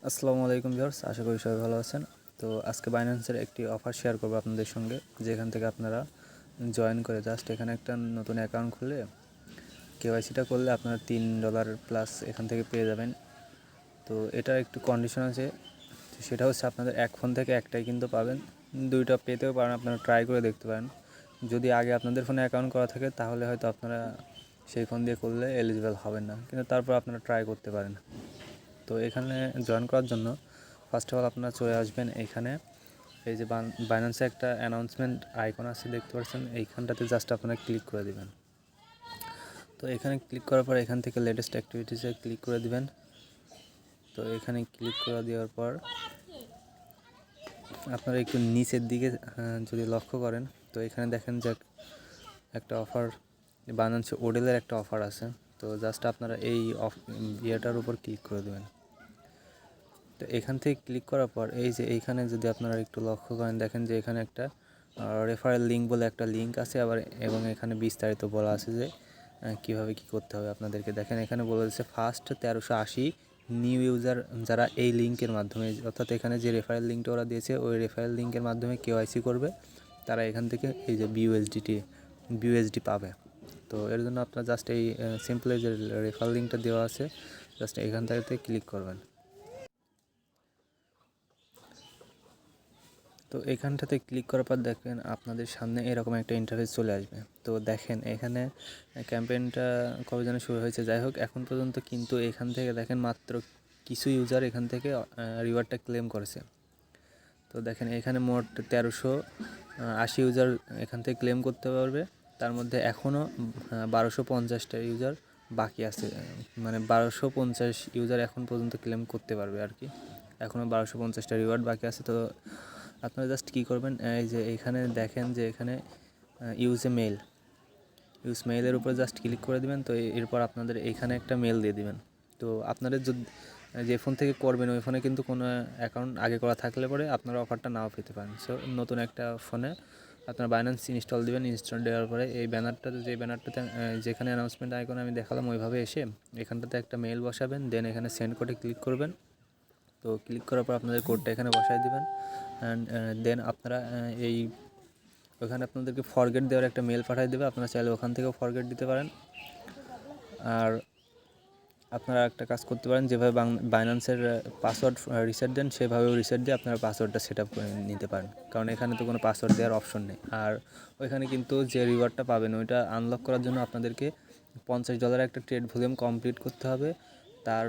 আসসালামু আলাইকুম ভিউয়ার্স, আশা করি সবাই ভালো আছেন। তো আজকে বাইন্যান্সের একটি অফার শেয়ার করব আপনাদের সঙ্গে, যেখান থেকে আপনারা জয়েন করে জাস্ট এখানে একটা নতুন অ্যাকাউন্ট খুলে কেওয়াইসিটা করলে আপনারা $3 প্লাস এখান থেকে পেয়ে যাবেন। তো এটার একটু কন্ডিশন আছে, সেটা হচ্ছে আপনাদের এক ফোন থেকে একটাই কিন্তু পাবেন, দুইটা পেতেও পারেন, আপনারা ট্রাই করে দেখতে পারেন। যদি আগে আপনাদের ফোনে অ্যাকাউন্ট করা থাকে তাহলে হয়তো আপনারা সেই ফোন দিয়ে করলে এলিজিবল হবেন না, কিন্তু তারপর আপনারা ট্রাই করতে পারেন। তো এখানে জয়েন করার জন্য ফার্স্ট অফ অল আপনারা চলে আসবেন এখানে, এই যে বাইন্যান্সে একটা অ্যানাউন্সমেন্ট আইকন আছে দেখতে পাচ্ছেন, এইখানটাতে জাস্ট আপনারা ক্লিক করে দিবেন। তো এখানে ক্লিক করার পর এখান থেকে লেটেস্ট অ্যাক্টিভিটিসে ক্লিক করে দিবেন। তো এখানে ক্লিক করে দেওয়ার পর আপনারা একটু নিচের দিকে যদি লক্ষ্য করেন, তো এখানে দেখেন যে একটা অফার, বাইন্যান্সে ওডেলের একটা অফার আছে। তো জাস্ট আপনারা এই ইয়েটার উপর ক্লিক করে দেবেন। তো এখান থেকে ক্লিক করার পর এই যে এইখানে যদি আপনারা একটু লক্ষ্য করেন, দেখেন যে এখানে একটা রেফারেল লিঙ্ক বলে একটা লিঙ্ক আছে আবার, এবং এখানে বিস্তারিত বলা আছে যে কীভাবে কী করতে হবে আপনাদেরকে। দেখেন এখানে বলা হচ্ছে ফার্স্ট 1380 নিউ ইউজার যারা এই লিঙ্কের মাধ্যমে, অর্থাৎ এখানে যে রেফারেল লিঙ্কটা ওরা দিয়েছে ওই রেফারেল লিঙ্কের মাধ্যমে কেওয়াইসি করবে, তারা এখান থেকে এই যে বিউএসডি পাবে। তো এর জন্য আপনারা জাস্ট এই সিম্পল যে রেফারেল লিঙ্কটা দেওয়া আছে, জাস্ট এখান থেকে ক্লিক করবেন। তো এখানটাতে ক্লিক করার পর দেখেন আপনাদের সামনে এরকম একটা ইন্টারফেস চলে আসবে। তো দেখেন এখানে ক্যাম্পেইনটা কবে যেন শুরু হয়েছে, যাই হোক এখন পর্যন্ত কিন্তু এখান থেকে দেখেন মাত্র কিছু ইউজার এখান থেকে রিওয়ার্ডটা ক্লেম করেছে। তো দেখেন এখানে মোট 1380 ইউজার এখান থেকে ক্লেম করতে পারবে, তার মধ্যে এখনও 1250টা ইউজার বাকি আছে, মানে 1250 ইউজার এখন পর্যন্ত ক্লেম করতে পারবে আর কি, এখনও 1250টা রিওয়ার্ড বাকি আছে। তো আপনারা জাস্ট কী করবেন, এই যে এখানে দেখেন যে এখানে ইউজ মেইলের উপর জাস্ট ক্লিক করে দিবেন। তো এরপর আপনাদের এখানে একটা মেল দিয়ে দিবেন। তো আপনাদের যদি যে ফোন থেকে করবেন ওই ফোনে কিন্তু কোনো অ্যাকাউন্ট আগে করা থাকলে পরে আপনারা অফারটা নাও পেতে পারেন। সো নতুন একটা ফোনে আপনারা বাইন্যান্স ইনস্টল দিবেন। ইনস্টল দেওয়ার পরে এই ব্যানারটাতে, যে ব্যানারটাতে যেখানে অ্যানাউন্সমেন্ট আইকন আমি দেখালাম ওইভাবে এসে এখানটাতে একটা মেল বসাবেন, দেন এখানে সেন্ড কোডে ক্লিক করবেন। তো ক্লিক করার পর আপনাদের কোডটা এখানে বসাই দিবেন, অ্যান্ড দেন আপনারা ওখানে আপনাদেরকে ফরগেট দেওয়ার একটা মেল পাঠিয়ে দেবে, আপনারা চাইলে ওখান থেকেও ফরগেট দিতে পারেন। আর আপনারা একটা কাজ করতে পারেন, যেভাবে বাইন্যান্সের পাসওয়ার্ড রিসেট দেন সেভাবেও রিসেট দিয়ে আপনারা পাসওয়ার্ডটা সেট আপ করে নিতে পারেন, কারণ এখানে তো কোনো পাসওয়ার্ড দেওয়ার অপশন নেই। আর ওইখানে কিন্তু যে রিওয়ার্ডটা পাবেন ওইটা আনলক করার জন্য আপনাদেরকে $50 একটা ট্রেড ভলিউম কমপ্লিট করতে হবে। তার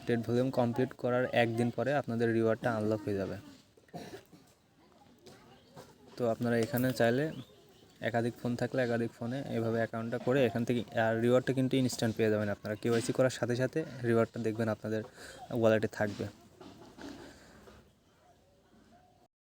ট্রেড ভলিউম কমপ্লিট করার একদিন পরে আপনাদের রিওয়ার্ডটা আনলক হয়ে যাবে। তো আপনারা এখানে চাইলে একাধিক ফোন থাকলে একাধিক ফোনে এভাবে অ্যাকাউন্টটা করে এখান থেকে, আর রিওয়ার্ডটা কিন্তু ইনস্ট্যান্ট পেয়ে যাবেন। আপনারা কেওয়াইসি করার সাথে সাথে রিওয়ার্ডটা দেখবেন আপনাদের ওয়ালেটে থাকবে।